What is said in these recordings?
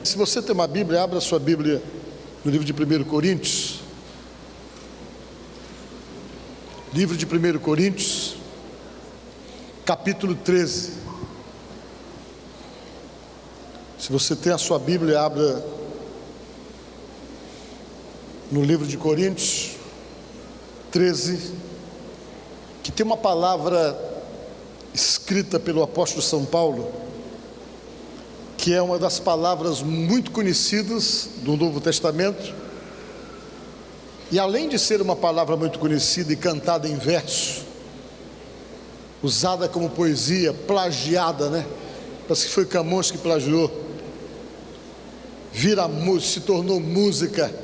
Se você tem uma Bíblia, abra sua Bíblia no livro de 1 Coríntios. Livro de 1 Coríntios, capítulo 13. Se você tem a sua Bíblia, abra no livro de Coríntios 13, que tem uma palavra escrita pelo apóstolo São Paulo, que é uma das palavras muito conhecidas do Novo Testamento, e além de ser uma palavra muito conhecida e cantada em verso, usada como poesia, plagiada, né? Parece que foi Camões que plagiou, se tornou música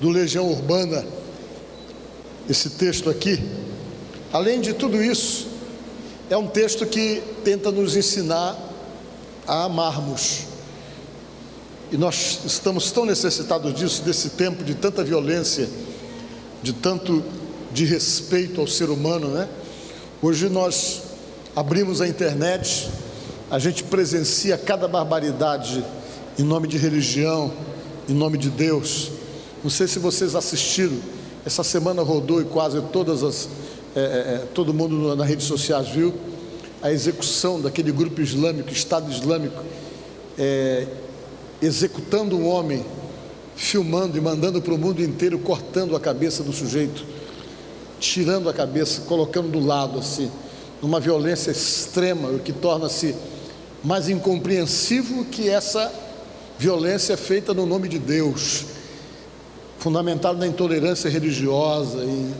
do Legião Urbana, esse texto aqui. Além de tudo isso, é um texto que tenta nos ensinar a amarmos, e nós estamos tão necessitados disso, desse tempo de tanta violência, de tanto desrespeito ao ser humano, né? Hoje nós abrimos a internet, a gente presencia cada barbaridade em nome de religião, em nome de Deus. Não sei se vocês assistiram, essa semana rodou e quase todo mundo nas redes sociais viu a execução daquele grupo islâmico, Estado Islâmico, executando um homem, filmando e mandando para o mundo inteiro, cortando a cabeça do sujeito, tirando a cabeça, colocando do lado assim, numa violência extrema, o que torna-se mais incompreensível que essa violência é feita no nome de Deus, fundamentada na intolerância religiosa e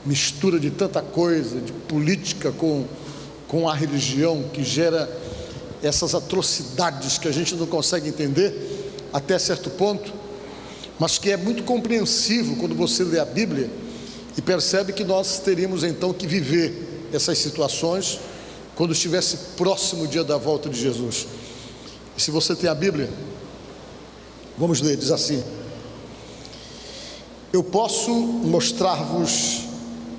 mistura de tanta coisa, de política com a religião, que gera essas atrocidades que a gente não consegue entender até certo ponto, mas que é muito compreensível quando você lê a Bíblia e percebe que nós teríamos então que viver essas situações quando estivesse próximo o dia da volta de Jesus. E se você tem a Bíblia, vamos ler, diz assim: eu posso mostrar-vos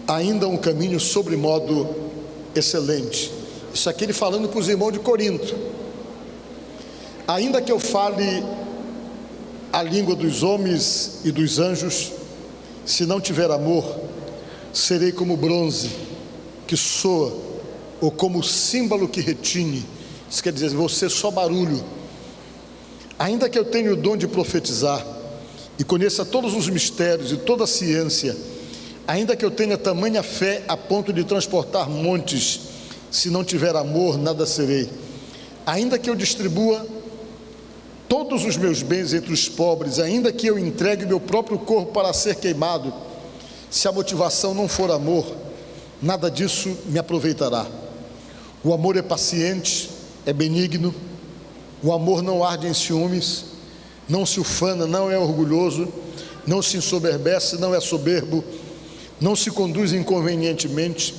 ainda um caminho sobremodo excelente. Isso aqui ele falando para os irmãos de Corinto. Ainda que eu fale a língua dos homens e dos anjos, se não tiver amor, serei como bronze que soa, ou como símbolo que retine. Isso quer dizer, vou ser só barulho. Ainda que eu tenha o dom de profetizar e conheça todos os mistérios e toda a ciência, ainda que eu tenha tamanha fé a ponto de transportar montes, se não tiver amor, nada serei. Ainda que eu distribua todos os meus bens entre os pobres, ainda que eu entregue meu próprio corpo para ser queimado, se a motivação não for amor, nada disso me aproveitará. O amor é paciente, é benigno, o amor não arde em ciúmes, não se ufana, não é orgulhoso, não se ensoberbece, não é soberbo, não se conduz inconvenientemente,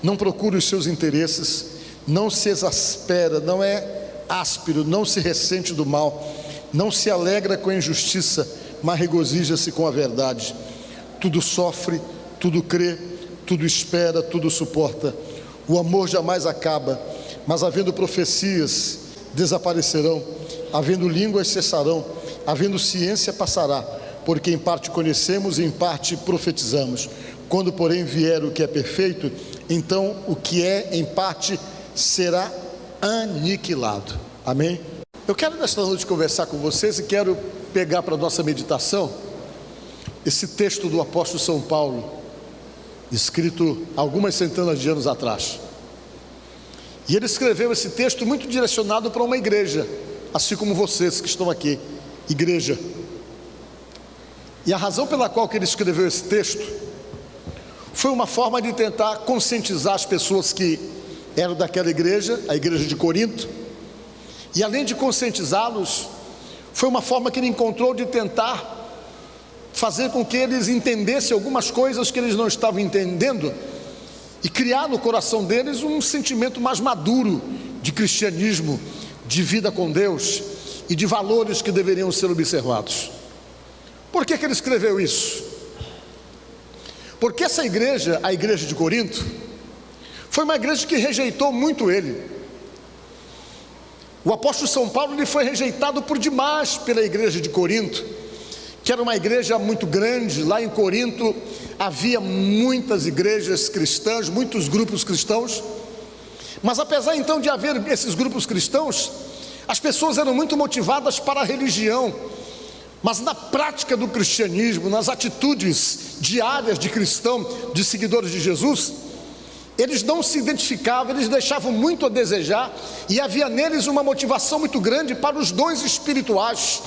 não procura os seus interesses, não se exaspera, não é áspero, não se ressente do mal, não se alegra com a injustiça, mas regozija-se com a verdade. Tudo sofre, tudo crê, tudo espera, tudo suporta. O amor jamais acaba, mas havendo profecias, desaparecerão, havendo línguas cessarão, havendo ciência passará, porque em parte conhecemos e em parte profetizamos. Quando porém vier o que é perfeito, então o que é em parte será aniquilado. Amém? Eu quero nesta noite conversar com vocês e quero pegar para a nossa meditação esse texto do apóstolo São Paulo, escrito algumas centenas de anos atrás. E ele escreveu esse texto muito direcionado para uma igreja, assim como vocês que estão aqui, igreja. E a razão pela qual que ele escreveu esse texto foi uma forma de tentar conscientizar as pessoas que eram daquela igreja, a igreja de Corinto, e além de conscientizá-los, foi uma forma que ele encontrou de tentar fazer com que eles entendessem algumas coisas que eles não estavam entendendo e criar no coração deles um sentimento mais maduro de cristianismo, de vida com Deus e de valores que deveriam ser observados. Por que ele escreveu isso? Porque essa igreja, a igreja de Corinto, foi uma igreja que rejeitou muito ele. O apóstolo São Paulo ele foi rejeitado por demais pela igreja de Corinto, que era uma igreja muito grande. Lá em Corinto havia muitas igrejas cristãs, muitos grupos cristãos. Mas apesar então de haver esses grupos cristãos, as pessoas eram muito motivadas para a religião, mas na prática do cristianismo, nas atitudes diárias de cristão, de seguidores de Jesus, eles não se identificavam, eles deixavam muito a desejar, e havia neles uma motivação muito grande para os dons espirituais.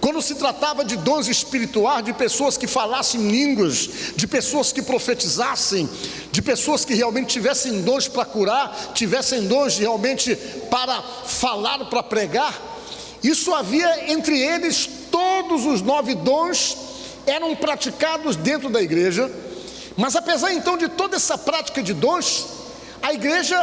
Quando se tratava de dons espirituais, de pessoas que falassem línguas, de pessoas que profetizassem, de pessoas que realmente tivessem dons para curar, tivessem dons realmente para falar, para pregar, isso havia entre eles. Todos os 9 dons eram praticados dentro da igreja. Mas apesar então de toda essa prática de dons, a igreja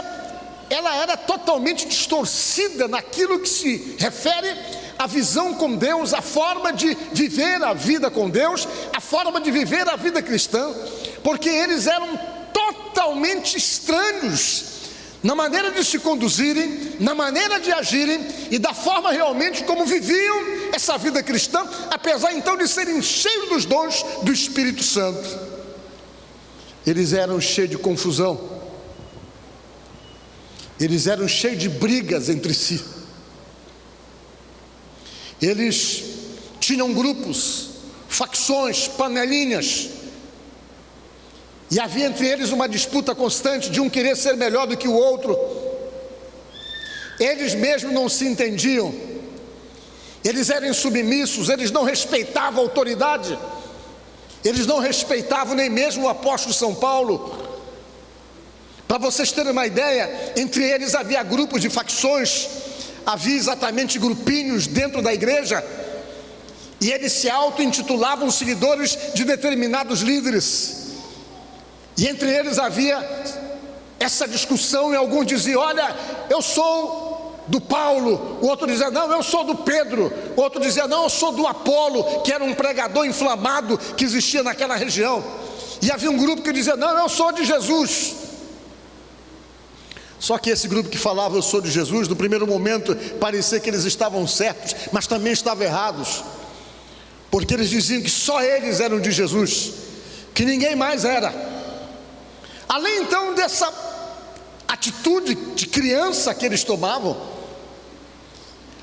ela era totalmente distorcida naquilo que se refere à visão com Deus, à forma de viver a vida com Deus, a forma de viver a vida cristã, porque eles eram totalmente estranhos na maneira de se conduzirem, na maneira de agirem e da forma realmente como viviam essa vida cristã, apesar então de serem cheios dos dons do Espírito Santo. Eles eram cheios de confusão, eles eram cheios de brigas entre si, eles tinham grupos, facções, panelinhas, e havia entre eles uma disputa constante de um querer ser melhor do que o outro. Eles mesmos não se entendiam, eles eram insubmissos, eles não respeitavam a autoridade, eles não respeitavam nem mesmo o apóstolo São Paulo. Para vocês terem uma ideia, entre eles havia grupos de facções, havia exatamente grupinhos dentro da igreja, e eles se auto-intitulavam seguidores de determinados líderes, e entre eles havia essa discussão, e alguns diziam: olha, eu sou do Paulo, o outro dizia: não, eu sou do Pedro, o outro dizia: não, eu sou do Apolo, que era um pregador inflamado que existia naquela região. E havia um grupo que dizia: não, eu sou de Jesus. Só que esse grupo que falava eu sou de Jesus, no primeiro momento parecia que eles estavam certos, mas também estavam errados, porque eles diziam que só eles eram de Jesus, que ninguém mais era. Além então dessa atitude de criança que eles tomavam,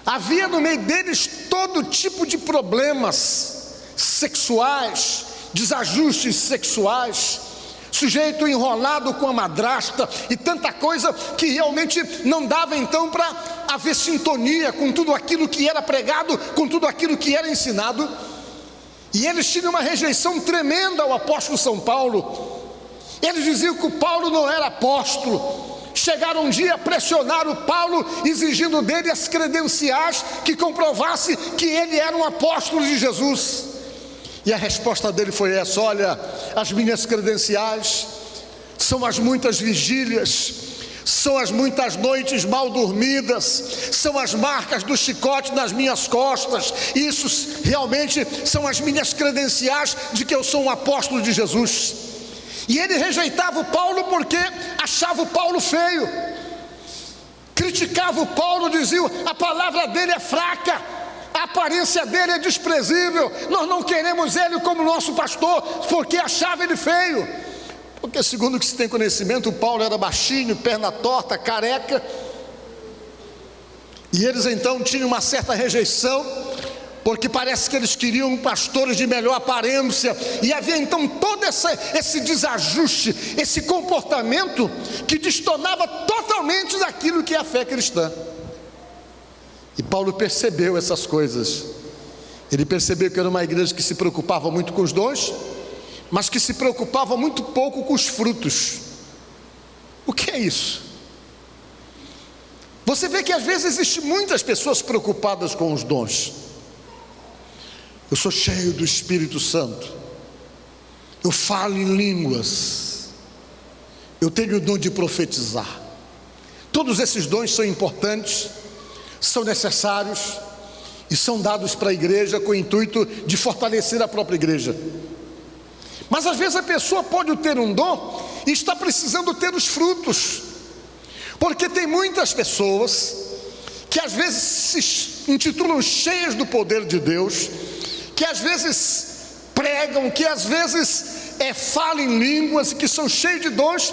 havia no meio deles todo tipo de problemas sexuais, desajustes sexuais, sujeito enrolado com a madrasta e tanta coisa que realmente não dava então para haver sintonia com tudo aquilo que era pregado, com tudo aquilo que era ensinado. E eles tinham uma rejeição tremenda ao apóstolo São Paulo. Eles diziam que o Paulo não era apóstolo. Chegaram um dia a pressionar o Paulo, exigindo dele as credenciais que comprovasse que ele era um apóstolo de Jesus. E a resposta dele foi essa: olha, as minhas credenciais são as muitas vigílias, são as muitas noites mal dormidas, são as marcas do chicote nas minhas costas. Isso realmente são as minhas credenciais de que eu sou um apóstolo de Jesus. E ele rejeitava o Paulo porque achava o Paulo feio, criticava o Paulo, dizia: a palavra dele é fraca, a aparência dele é desprezível, nós não queremos ele como nosso pastor, porque achava ele feio. Porque segundo o que se tem conhecimento, o Paulo era baixinho, perna torta, careca, e eles então tinham uma certa rejeição, porque parece que eles queriam pastores de melhor aparência, e havia então todo esse desajuste, esse comportamento que destonava totalmente daquilo que é a fé cristã. E Paulo percebeu essas coisas. Ele percebeu que era uma igreja que se preocupava muito com os dons, mas que se preocupava muito pouco com os frutos. O que é isso? Você vê que às vezes existem muitas pessoas preocupadas com os dons. Eu sou cheio do Espírito Santo, eu falo em línguas, eu tenho o dom de profetizar. Todos esses dons são importantes, são necessários e são dados para a igreja com o intuito de fortalecer a própria igreja. Mas às vezes a pessoa pode ter um dom e está precisando ter os frutos, porque tem muitas pessoas que às vezes se intitulam cheias do poder de Deus, que às vezes pregam, que às vezes falam em línguas, que são cheios de dons,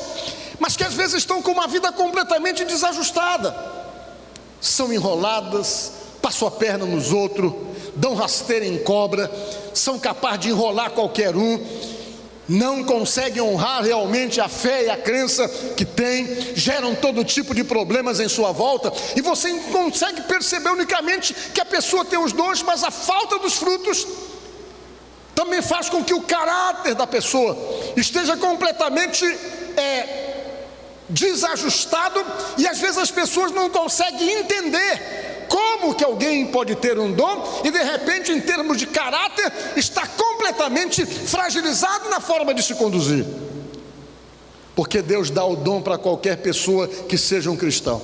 mas que às vezes estão com uma vida completamente desajustada, são enroladas, passam a perna nos outros, dão rasteira em cobra, são capazes de enrolar qualquer um, não conseguem honrar realmente a fé e a crença que têm, geram todo tipo de problemas em sua volta, e você consegue perceber unicamente que a pessoa tem os dons, mas a falta dos frutos também faz com que o caráter da pessoa esteja completamente desajustado, e às vezes as pessoas não conseguem entender como que alguém pode ter um dom e de repente, em termos de caráter, está completamente fragilizado na forma de se conduzir, porque Deus dá o dom para qualquer pessoa que seja um cristão.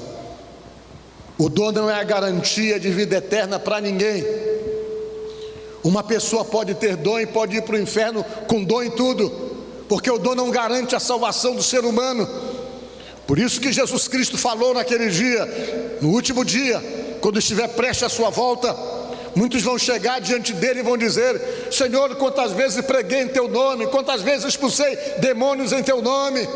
O dom não é a garantia de vida eterna para ninguém. Uma pessoa pode ter dom e pode ir para o inferno com dom e tudo, porque o dom não garante a salvação do ser humano. Por isso que Jesus Cristo falou naquele dia, no último dia, quando estiver prestes à sua volta, muitos vão chegar diante dele e vão dizer: Senhor, quantas vezes preguei em teu nome, quantas vezes expulsei demônios em teu nome,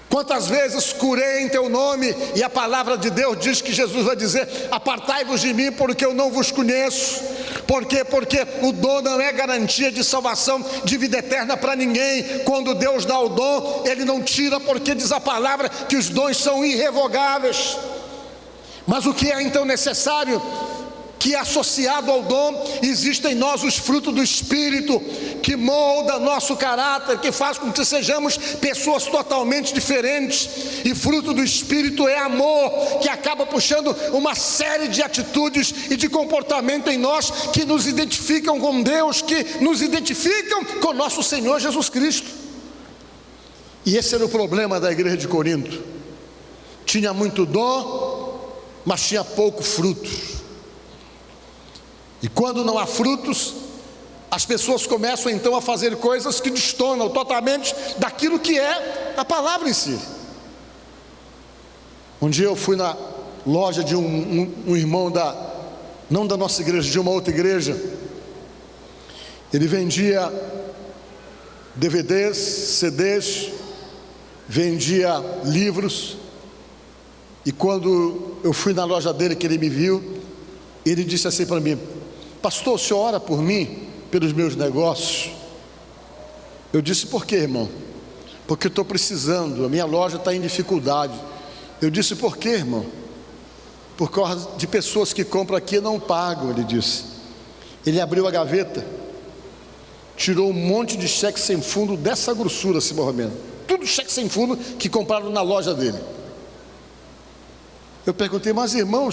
quantas vezes curei em teu nome. E a palavra de Deus diz que Jesus vai dizer: apartai-vos de mim, porque eu não vos conheço. Por quê? Porque o dom não é garantia de salvação, de vida eterna para ninguém. Quando Deus dá o dom, Ele não tira, porque diz a palavra que os dons são irrevogáveis. Mas o que é então necessário? Que associado ao dom, existem em nós os frutos do Espírito, que molda nosso caráter, que faz com que sejamos pessoas totalmente diferentes. E fruto do Espírito é amor, que acaba puxando uma série de atitudes e de comportamento em nós, que nos identificam com Deus, que nos identificam com nosso Senhor Jesus Cristo. E esse era o problema da igreja de Corinto: tinha muito dom, mas tinha pouco frutos. E quando não há frutos, as pessoas começam então a fazer coisas que destoam totalmente daquilo que é a palavra em si. Um dia eu fui na loja de um irmão não da nossa igreja, de uma outra igreja. Ele vendia DVDs, CDs, vendia livros. E quando eu fui na loja dele, que ele me viu, ele disse assim para mim: pastor, o senhor ora por mim, pelos meus negócios? Eu disse: por quê, irmão? Porque eu estou precisando, a minha loja está em dificuldade. Eu disse: por quê, irmão? Por causa de pessoas que compram aqui e não pagam, ele disse. Ele abriu a gaveta, tirou um monte de cheque sem fundo dessa grossura, assim, mais ou menos. Tudo cheque sem fundo que compraram na loja dele. Eu perguntei: mas irmão,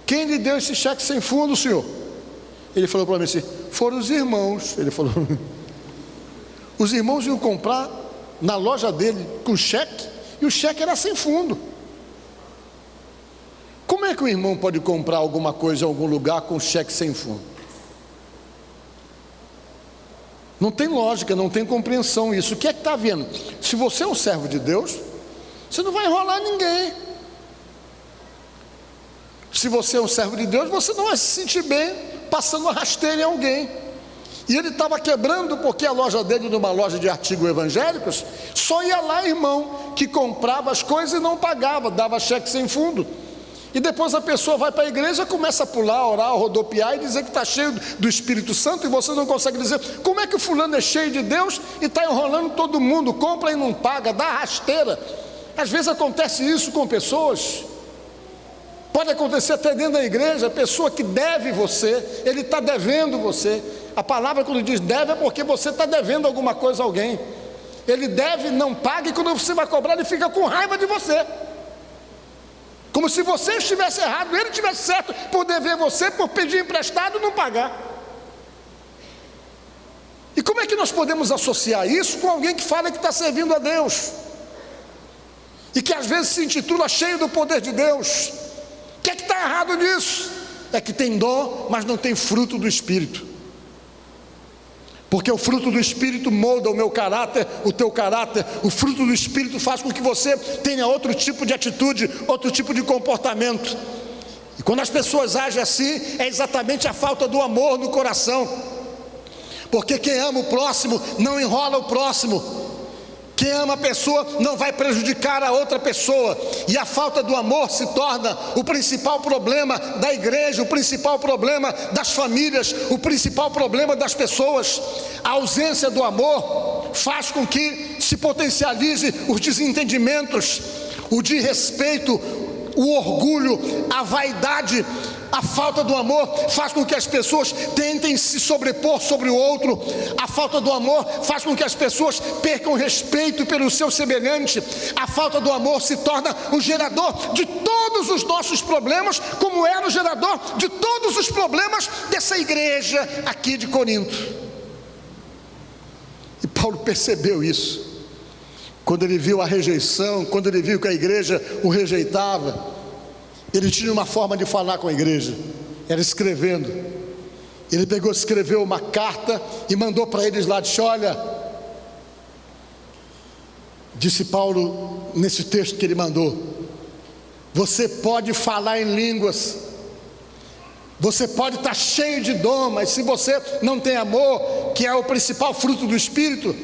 quem lhe deu esse cheque sem fundo, senhor? Ele falou para mim assim: foram os irmãos. Ele falou: os irmãos iam comprar na loja dele com cheque, e o cheque era sem fundo. Como é que o irmão pode comprar alguma coisa em algum lugar com cheque sem fundo? Não tem lógica, não tem compreensão isso. O que é que está vendo? Se você é um servo de Deus, você não vai enrolar ninguém. Se você é um servo de Deus, você não vai se sentir bem passando a rasteira em alguém. E ele estava quebrando, porque a loja dele, numa loja de artigos evangélicos, só ia lá irmão que comprava as coisas e não pagava, dava cheque sem fundo. E depois a pessoa vai para a igreja, começa a pular, orar, rodopiar e dizer que está cheio do Espírito Santo, e você não consegue dizer como é que o fulano é cheio de Deus e está enrolando todo mundo, compra e não paga, dá rasteira. Às vezes acontece isso com pessoas. Pode acontecer até dentro da igreja, a pessoa que deve você, ele está devendo você. A palavra quando diz deve é porque você está devendo alguma coisa a alguém. Ele deve, não paga, e quando você vai cobrar, ele fica com raiva de você. Como se você estivesse errado, ele estivesse certo por dever você, por pedir emprestado e não pagar. E como é que nós podemos associar isso com alguém que fala que está servindo a Deus? E que às vezes se intitula cheio do poder de Deus? O que é que está errado nisso? É que tem dom, mas não tem fruto do Espírito. Porque o fruto do Espírito molda o meu caráter, o teu caráter. O fruto do Espírito faz com que você tenha outro tipo de atitude, outro tipo de comportamento. E quando as pessoas agem assim, é exatamente a falta do amor no coração. Porque quem ama o próximo não enrola o próximo. Quem ama a pessoa não vai prejudicar a outra pessoa. E a falta do amor se torna o principal problema da igreja, o principal problema das famílias, o principal problema das pessoas. A ausência do amor faz com que se potencialize os desentendimentos, o desrespeito, o orgulho, a vaidade. A falta do amor faz com que as pessoas tentem se sobrepor sobre o outro. A falta do amor faz com que as pessoas percam respeito pelo seu semelhante. A falta do amor se torna o gerador de todos os nossos problemas, como era o gerador de todos os problemas dessa igreja aqui de Corinto. E Paulo percebeu isso. Quando ele viu a rejeição, quando ele viu que a igreja o rejeitava, ele tinha uma forma de falar com a igreja, era escrevendo. Ele pegou, escreveu uma carta e mandou para eles lá, disse: olha, disse Paulo nesse texto que ele mandou, você pode falar em línguas, você pode estar cheio de dom, mas se você não tem amor, que é o principal fruto do Espírito,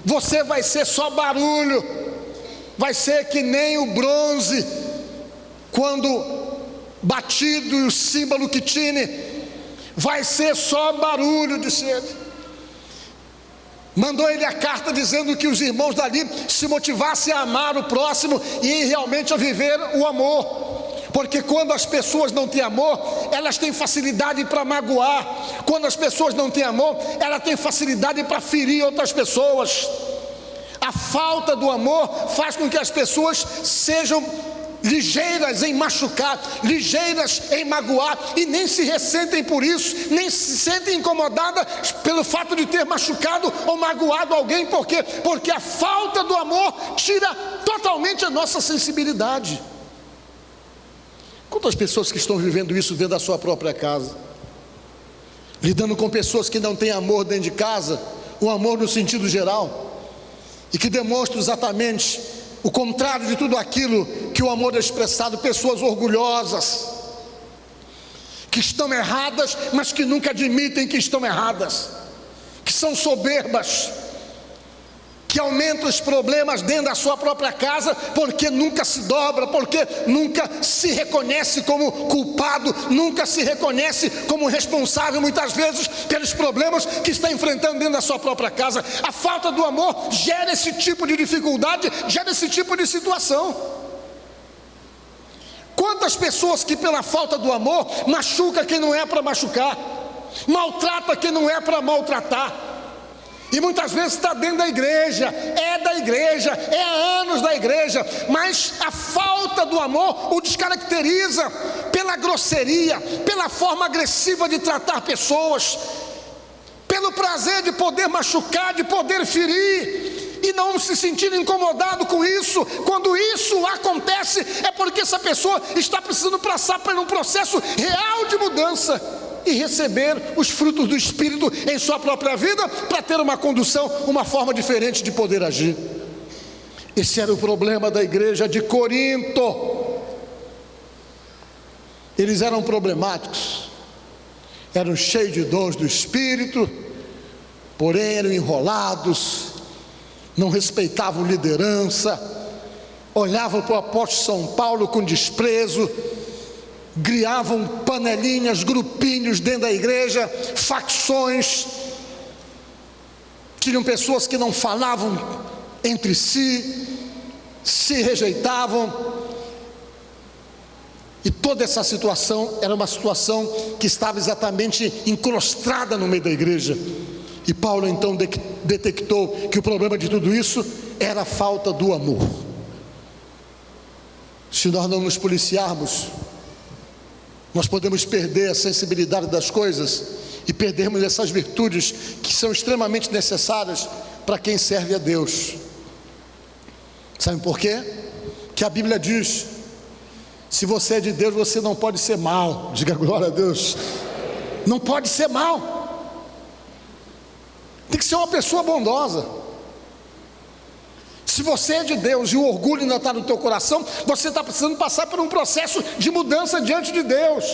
você vai ser só barulho, vai ser que nem o bronze quando batido, e o símbolo que tine, vai ser só barulho, disse ele. Mandou ele a carta dizendo que os irmãos dali se motivassem a amar o próximo e realmente a viver o amor. Porque quando as pessoas não têm amor, elas têm facilidade para magoar. Quando as pessoas não têm amor, elas têm facilidade para ferir outras pessoas. A falta do amor faz com que as pessoas sejam ligeiras em machucar, ligeiras em magoar, e nem se ressentem por isso, nem se sentem incomodadas pelo fato de ter machucado ou magoado alguém. Por quê? Porque a falta do amor tira totalmente a nossa sensibilidade. Quantas pessoas que estão vivendo isso dentro da sua própria casa, lidando com pessoas que não têm amor dentro de casa, o amor no sentido geral, e que demonstram exatamente o contrário de tudo aquilo que o amor é expressado. Pessoas orgulhosas, que estão erradas, mas que nunca admitem que estão erradas, que são soberbas, que aumentam os problemas dentro da sua própria casa, porque nunca se dobra, porque nunca se reconhece como culpado, nunca se reconhece como responsável, muitas vezes, pelos problemas que está enfrentando dentro da sua própria casa. A falta do amor gera esse tipo de dificuldade, gera esse tipo de situação. Quantas pessoas que pela falta do amor machuca quem não é para machucar, maltrata quem não é para maltratar, e muitas vezes está dentro da igreja, é da igreja, é há anos da igreja, mas a falta do amor o descaracteriza pela grosseria, pela forma agressiva de tratar pessoas, pelo prazer de poder machucar, de poder ferir, e não se sentir incomodado com isso. Quando isso acontece, é porque essa pessoa está precisando passar por um processo real de mudança e receber os frutos do Espírito em sua própria vida, para ter uma condução, uma forma diferente de poder agir. Esse era o problema da igreja de Corinto. Eles eram problemáticos, eram cheios de dons do Espírito, porém eram enrolados, não respeitavam liderança, olhavam para o apóstolo São Paulo com desprezo, criavam panelinhas, grupinhos dentro da igreja, facções, tinham pessoas que não falavam entre si, se rejeitavam, e toda essa situação era uma situação que estava exatamente incrustada no meio da igreja. E Paulo então detectou que o problema de tudo isso era a falta do amor. Se nós não nos policiarmos, nós podemos perder a sensibilidade das coisas e perdermos essas virtudes que são extremamente necessárias para quem serve a Deus. Sabe por quê? Que a Bíblia diz: se você é de Deus, você não pode ser mal. Diga glória a Deus. Não pode ser mal. que ser uma pessoa bondosa. Se você é de Deus e o orgulho ainda está no teu coração, você está precisando passar por um processo de mudança diante de Deus.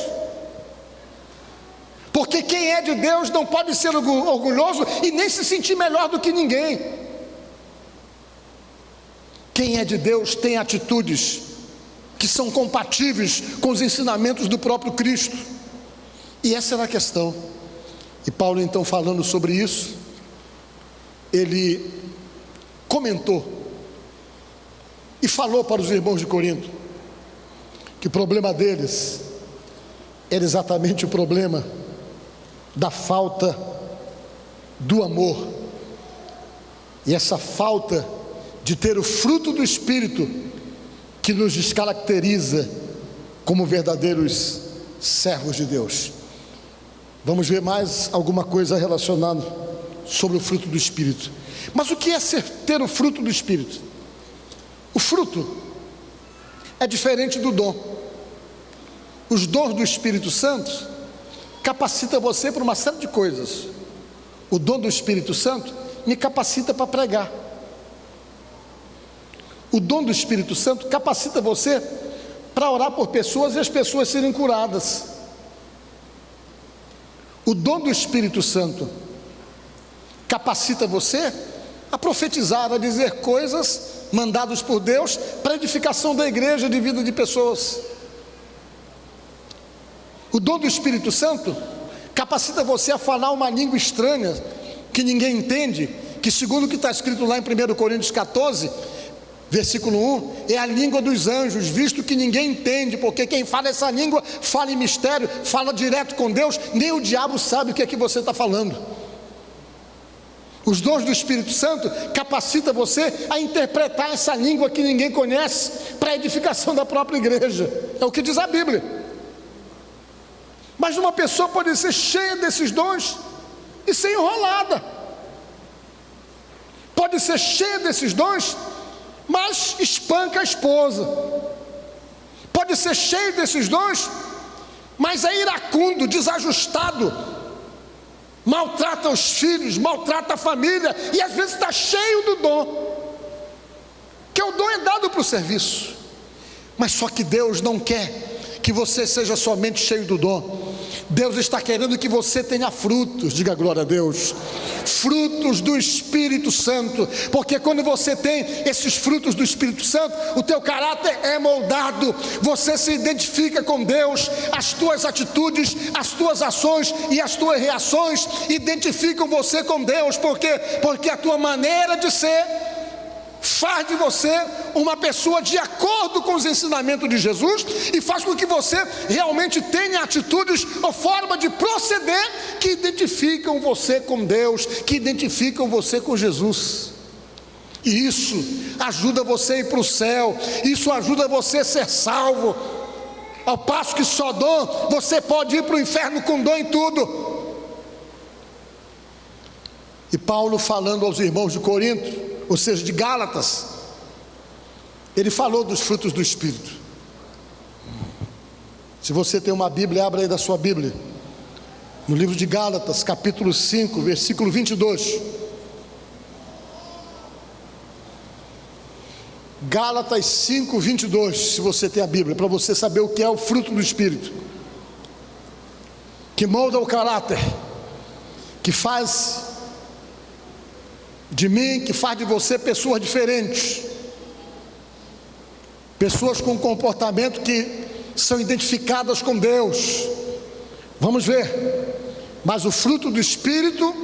Porque quem é de Deus não pode ser orgulhoso e nem se sentir melhor do que ninguém. Quem é de Deus tem atitudes que são compatíveis com os ensinamentos do próprio Cristo. E essa era a questão. E Paulo, então, falando sobre isso, ele comentou e falou para os irmãos de Corinto que o problema deles era exatamente o problema da falta do amor, e essa falta de ter o fruto do Espírito que nos descaracteriza como verdadeiros servos de Deus. Vamos ver mais alguma coisa relacionada sobre o fruto do Espírito. Mas o que é ter o fruto do Espírito? O fruto é diferente do dom. Os dons do Espírito Santo capacita você para uma série de coisas. O dom do Espírito Santo me capacita para pregar. O dom do Espírito Santo capacita você para orar por pessoas e as pessoas serem curadas. O dom do Espírito Santo capacita você a profetizar, a dizer coisas mandadas por Deus para a edificação da igreja, de vida de pessoas. O dom do Espírito Santo capacita você a falar uma língua estranha que ninguém entende, que segundo o que está escrito lá em 1 Coríntios 14, versículo 1, é a língua dos anjos, visto que ninguém entende, porque quem fala essa língua fala em mistério, fala direto com Deus, nem o diabo sabe o que é que você está falando. Os dons do Espírito Santo capacita você a interpretar essa língua que ninguém conhece para a edificação da própria igreja. É o que diz a Bíblia. Mas uma pessoa pode ser cheia desses dons e ser enrolada. Pode ser cheia desses dons, mas espanca a esposa. Pode ser cheio desses dons, mas é iracundo, desajustado, maltrata os filhos, maltrata a família, e às vezes está cheio do dom, que o dom é dado para o serviço. Mas só que Deus não quer que você seja somente cheio do dom. Deus está querendo que você tenha frutos, diga glória a Deus, frutos do Espírito Santo, porque quando você tem esses frutos do Espírito Santo, o teu caráter é moldado, você se identifica com Deus, as tuas atitudes, as tuas ações e as tuas reações identificam você com Deus, porque a tua maneira de ser faz de você uma pessoa de acordo com os ensinamentos de Jesus, e faz com que você realmente tenha atitudes ou forma de proceder que identificam você com Deus, que identificam você com Jesus. E isso ajuda você a ir para o céu, isso ajuda você a ser salvo, ao passo que só dom, você pode ir para o inferno com dom em tudo. E Paulo, falando aos irmãos de Corinto, ou seja, de Gálatas, ele falou dos frutos do Espírito. Se você tem uma Bíblia, abra aí da sua Bíblia, no livro de Gálatas, capítulo 5, versículo 22. Gálatas 5, 22, se você tem a Bíblia, para você saber o que é o fruto do Espírito, que molda o caráter, que faz de mim, que faz de você pessoas diferentes, pessoas com comportamento que são identificadas com Deus. Vamos ver. Mas o fruto do Espírito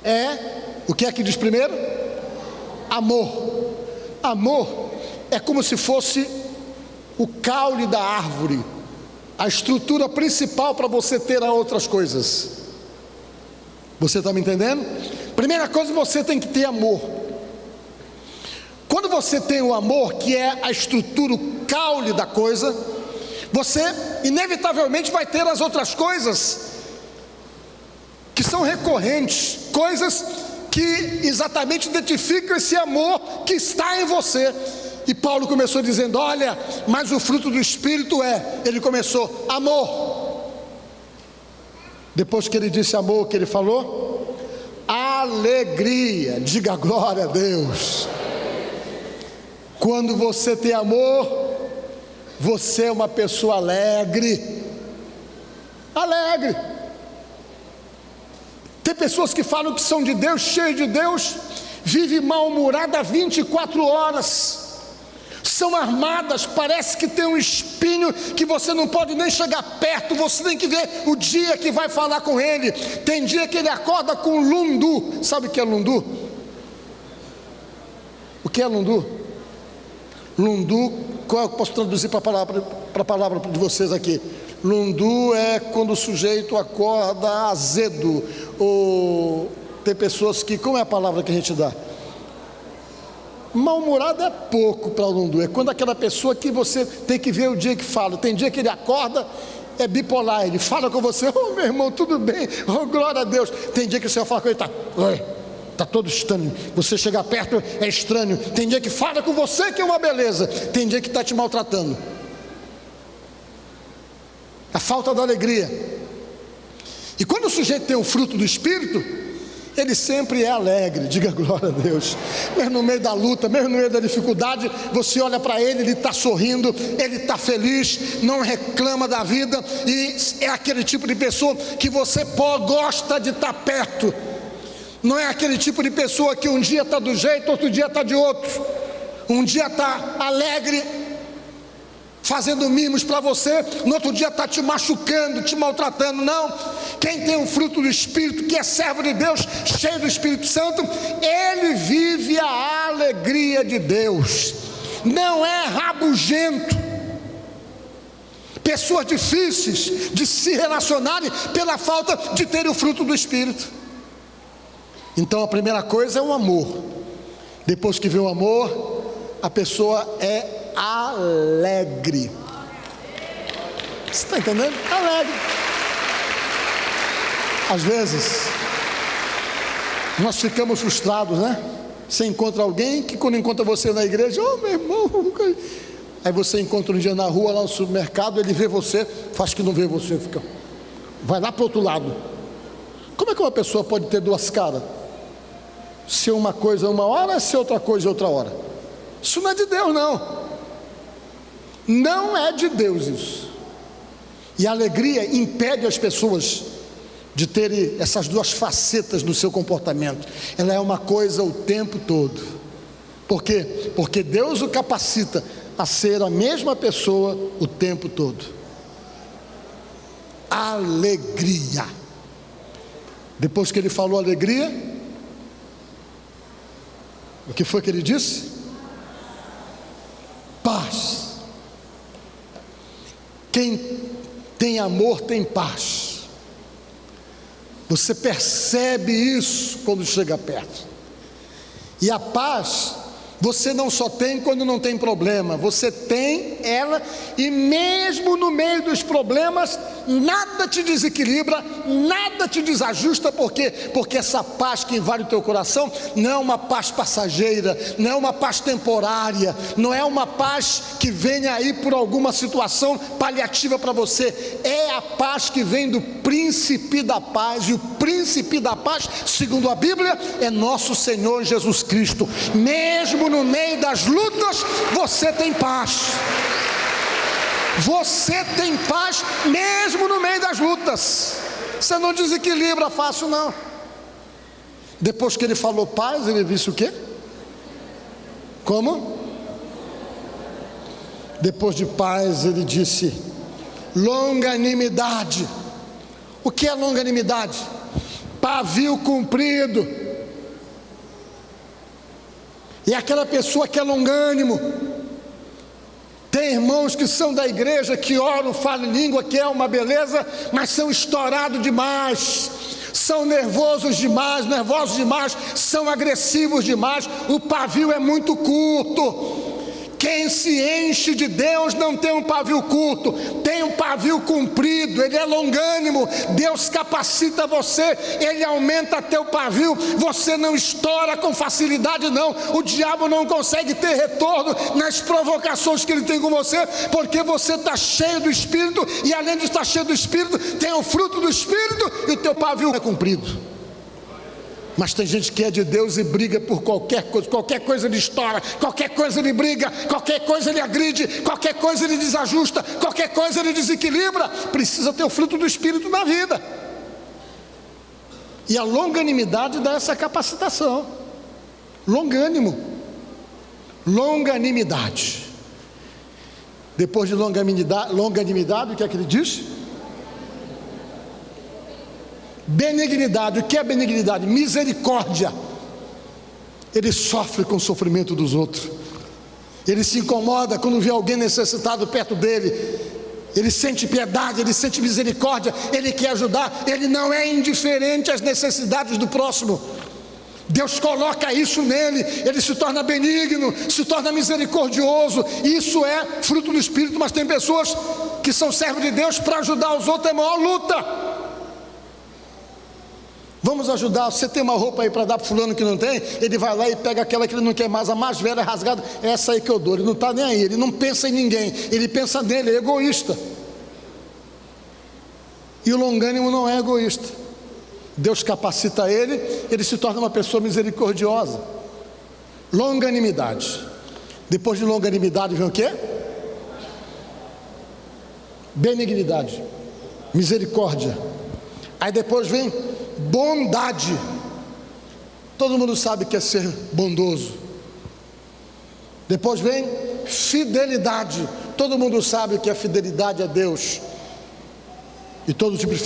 é, o que é que diz primeiro? Amor. Amor é como se fosse o caule da árvore, a estrutura principal para você ter outras coisas. Você está me entendendo? Primeira coisa, você tem que ter amor. Quando você tem o amor, que é a estrutura, o caule da coisa, você inevitavelmente vai ter as outras coisas que são recorrentes, coisas que exatamente identificam esse amor que está em você. E Paulo começou dizendo: olha, mas o fruto do Espírito ele começou, amor. Depois que ele disse amor, o que ele falou? alegria. Diga glória a Deus. Quando você tem amor, você é uma pessoa alegre. Alegre. Tem pessoas que falam que são de Deus, cheias de Deus, vivem mal-humorada 24 horas. São armadas, parece que tem um espinho que você não pode nem chegar perto, você tem que ver o dia que vai falar com ele. Tem dia que ele acorda com lundu. Sabe o que é lundu? O que é lundu? Lundu, qual eu posso traduzir para a palavra de vocês aqui? Lundu é quando o sujeito acorda azedo, ou tem pessoas que, como é a palavra que a gente dá? Mal-humorado é pouco para o lundu, é quando aquela pessoa que você tem que ver o dia que fala. Tem dia que ele acorda, é bipolar, ele fala com você, oh meu irmão, tudo bem, oh glória a Deus. Tem dia que você vai falar com ele, está todo estranho, você chegar perto é estranho. Tem dia que fala com você que é uma beleza, tem dia que está te maltratando. A falta da alegria. E quando o sujeito tem o fruto do Espírito, ele sempre é alegre. Diga glória a Deus. Mesmo no meio da luta, mesmo no meio da dificuldade, você olha para ele, ele está sorrindo, ele está feliz, não reclama da vida, e é aquele tipo de pessoa que você gosta de estar perto. Não é aquele tipo de pessoa que um dia está do jeito, outro dia está de outro. Um dia está alegre, fazendo mimos para você, no outro dia está te machucando, te maltratando. Não, quem tem o fruto do Espírito, que é servo de Deus, cheio do Espírito Santo, ele vive a alegria de Deus, não é rabugento. Pessoas difíceis de se relacionarem pela falta de ter o fruto do Espírito. Então a primeira coisa é o amor. Depois que vê o amor, a pessoa é alegre. Você está entendendo? Alegre. Às vezes nós ficamos frustrados, né? Você encontra alguém que, quando encontra você na igreja, oh meu irmão, aí você encontra um dia na rua, lá no supermercado, ele vê você, faz que não vê você, fica, vai lá para o outro lado. Como é que uma pessoa pode ter duas caras? Se uma coisa é uma hora, se outra coisa é outra hora. Isso não é de Deus, não. Não é de Deus isso. E a alegria impede as pessoas de terem essas duas facetas no seu comportamento. Ela é uma coisa o tempo todo. Por quê? Porque Deus o capacita a ser a mesma pessoa o tempo todo. Alegria. Depois que ele falou alegria, o que foi que ele disse? Paz. Quem tem amor tem paz. Você percebe isso quando chega perto. E a paz você não só tem quando não tem problema, você tem ela, e mesmo no meio dos problemas, nada te desequilibra, nada te desajusta. Por quê? Porque essa paz que invade o teu coração não é uma paz passageira, não é uma paz temporária, não é uma paz que venha aí por alguma situação paliativa para você. É a paz que vem do príncipe da paz, e o príncipe da paz, segundo a Bíblia, é nosso Senhor Jesus Cristo. Mesmo no meio das lutas, você tem paz. Você tem paz mesmo no meio das lutas. Você não desequilibra fácil, não. Depois que ele falou paz, ele disse o quê? Como? Depois de paz, ele disse longanimidade. O que é longanimidade? Pavio comprido. E aquela pessoa que é longânimo. Tem irmãos que são da igreja, que oram, falam em língua, que é uma beleza, mas são estourados demais, são nervosos demais, são agressivos demais, o pavio é muito curto. Quem se enche de Deus não tem um pavio curto, tem um pavio comprido, ele é longânimo. Deus capacita você, ele aumenta teu pavio, você não estoura com facilidade, não. O diabo não consegue ter retorno nas provocações que ele tem com você, porque você está cheio do Espírito, e além de estar cheio do Espírito, tem o fruto do Espírito, e o teu pavio é comprido. Mas tem gente que é de Deus e briga por qualquer coisa ele estoura, qualquer coisa ele briga, qualquer coisa ele agride, qualquer coisa ele desajusta, qualquer coisa ele desequilibra. Precisa ter o fruto do Espírito na vida. E a longanimidade dá essa capacitação. Longânimo, longanimidade. Depois de longanimidade, o que é que ele diz? Benignidade. O que é benignidade? Misericórdia. Ele sofre com o sofrimento dos outros. Ele se incomoda quando vê alguém necessitado perto dele. Ele sente piedade, ele sente misericórdia, ele quer ajudar. Ele não é indiferente às necessidades do próximo. Deus coloca isso nele. Ele se torna benigno, se torna misericordioso. Isso é fruto do Espírito. Mas tem pessoas que são servos de Deus, para ajudar os outros é a maior luta. Vamos ajudar. Você tem uma roupa aí para dar para fulano que não tem, ele vai lá e pega aquela que ele não quer mais, a mais velha, rasgada, essa aí que eu dou. Ele não está nem aí, ele não pensa em ninguém, ele pensa nele, é egoísta. E o longânimo não é egoísta. Deus capacita ele, ele se torna uma pessoa misericordiosa. Longanimidade. Depois de longanimidade vem o quê? Benignidade, misericórdia. Aí depois vem bondade. Todo mundo sabe que é ser bondoso. Depois vem fidelidade. Todo mundo sabe que a fidelidade a Deus e todo tipo de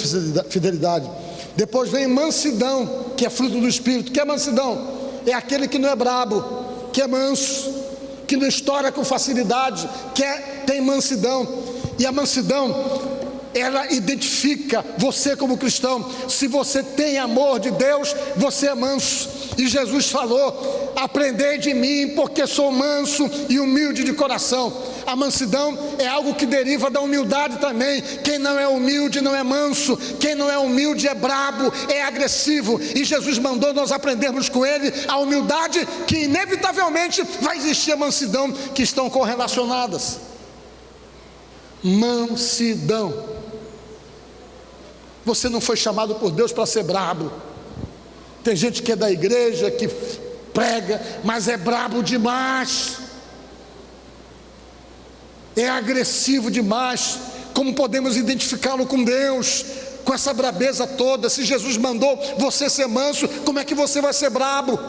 fidelidade. Depois vem mansidão, que é fruto do Espírito. Que é mansidão? É aquele que não é brabo, que é manso, que não estoura com facilidade, tem mansidão. E a mansidão, ela identifica você como cristão. Se você tem amor de Deus, você é manso. E Jesus falou: aprendei de mim, porque sou manso e humilde de coração. A mansidão é algo que deriva da humildade também. Quem não é humilde não é manso. Quem não é humilde é brabo, é agressivo. E Jesus mandou nós aprendermos com ele a humildade, que inevitavelmente vai existir a mansidão, que estão correlacionadas. Mansidão. Você não foi chamado por Deus para ser brabo. Tem gente que é da igreja, que prega, mas é brabo demais, é agressivo demais. Como podemos identificá-lo com Deus? Com essa brabeza toda. Se Jesus mandou você ser manso, como é que você vai ser brabo?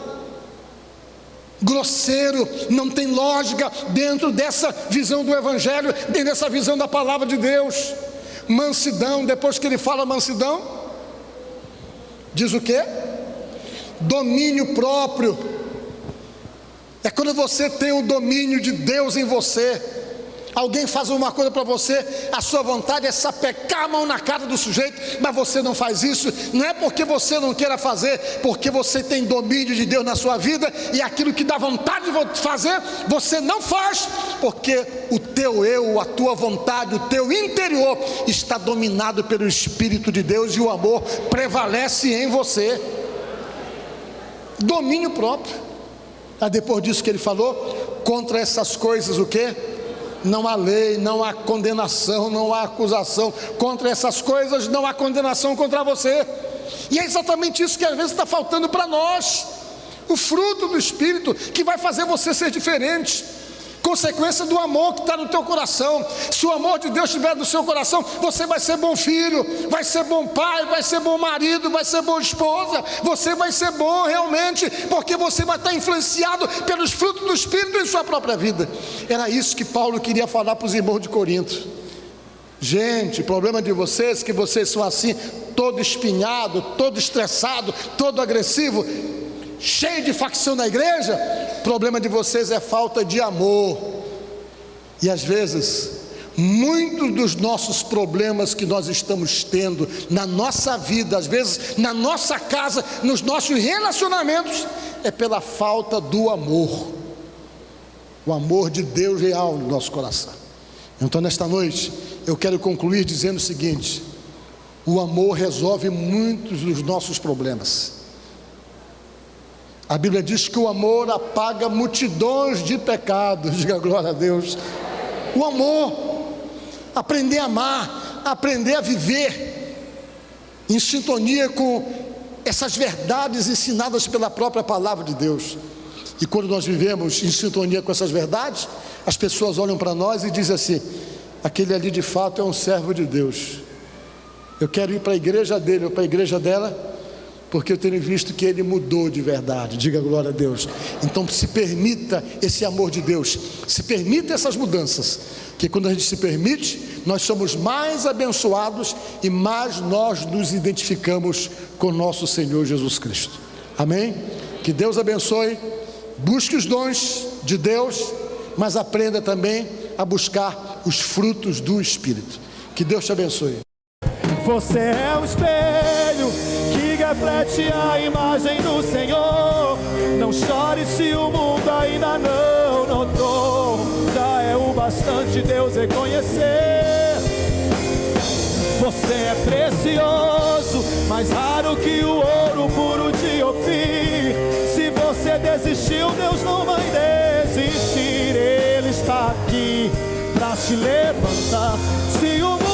Grosseiro, não tem lógica dentro dessa visão do Evangelho, dentro dessa visão da palavra de Deus. Mansidão. Depois que ele fala mansidão, diz o quê? Domínio próprio. É quando você tem o domínio de Deus em você. Alguém faz uma coisa para você, a sua vontade é sapecar a mão na cara do sujeito, mas você não faz isso. Não é porque você não queira fazer, porque você tem domínio de Deus na sua vida, e aquilo que dá vontade de fazer, você não faz, porque o teu eu, a tua vontade, o teu interior está dominado pelo Espírito de Deus, e o amor prevalece em você. Domínio próprio. Aí depois disso que ele falou, contra essas coisas o quê? Não há lei, não há condenação, não há acusação. Contra essas coisas não há condenação contra você. E é exatamente isso que às vezes está faltando para nós. O fruto do Espírito que vai fazer você ser diferente. Consequência do amor que está no teu coração. Se o amor de Deus estiver no seu coração, você vai ser bom filho, vai ser bom pai, vai ser bom marido, vai ser boa esposa. Você vai ser bom realmente, porque você vai estar influenciado pelos frutos do Espírito em sua própria vida. Era isso que Paulo queria falar para os irmãos de Corinto. Gente, o problema de vocês é que vocês são assim, todo espinhado, todo estressado, todo agressivo, cheio de facção na igreja. O problema de vocês é falta de amor. E às vezes, muitos dos nossos problemas que nós estamos tendo na nossa vida, às vezes na nossa casa, nos nossos relacionamentos, é pela falta do amor. O amor de Deus real no nosso coração. Então nesta noite, eu quero concluir dizendo o seguinte: o amor resolve muitos dos nossos problemas. A Bíblia diz que o amor apaga multidões de pecados. Diga glória a Deus. O amor, aprender a amar, aprender a viver em sintonia com essas verdades ensinadas pela própria palavra de Deus. E quando nós vivemos em sintonia com essas verdades, as pessoas olham para nós e dizem assim: aquele ali de fato é um servo de Deus. Eu quero ir para a igreja dele ou para a igreja dela, porque eu tenho visto que ele mudou de verdade. Diga glória a Deus. Então se permita esse amor de Deus, se permita essas mudanças, que quando a gente se permite, nós somos mais abençoados e mais nós nos identificamos com nosso Senhor Jesus Cristo. Amém? Que Deus abençoe. Busque os dons de Deus, mas aprenda também a buscar os frutos do Espírito. Que Deus te abençoe. Você é o espelho que reflete a imagem do Senhor. Não chore se o mundo ainda não notou. Já é o bastante Deus reconhecer. Você é precioso, mais raro que o ouro puro de Ofir. Se você desistiu, Deus não vai desistir. Ele está aqui para te levantar. Se o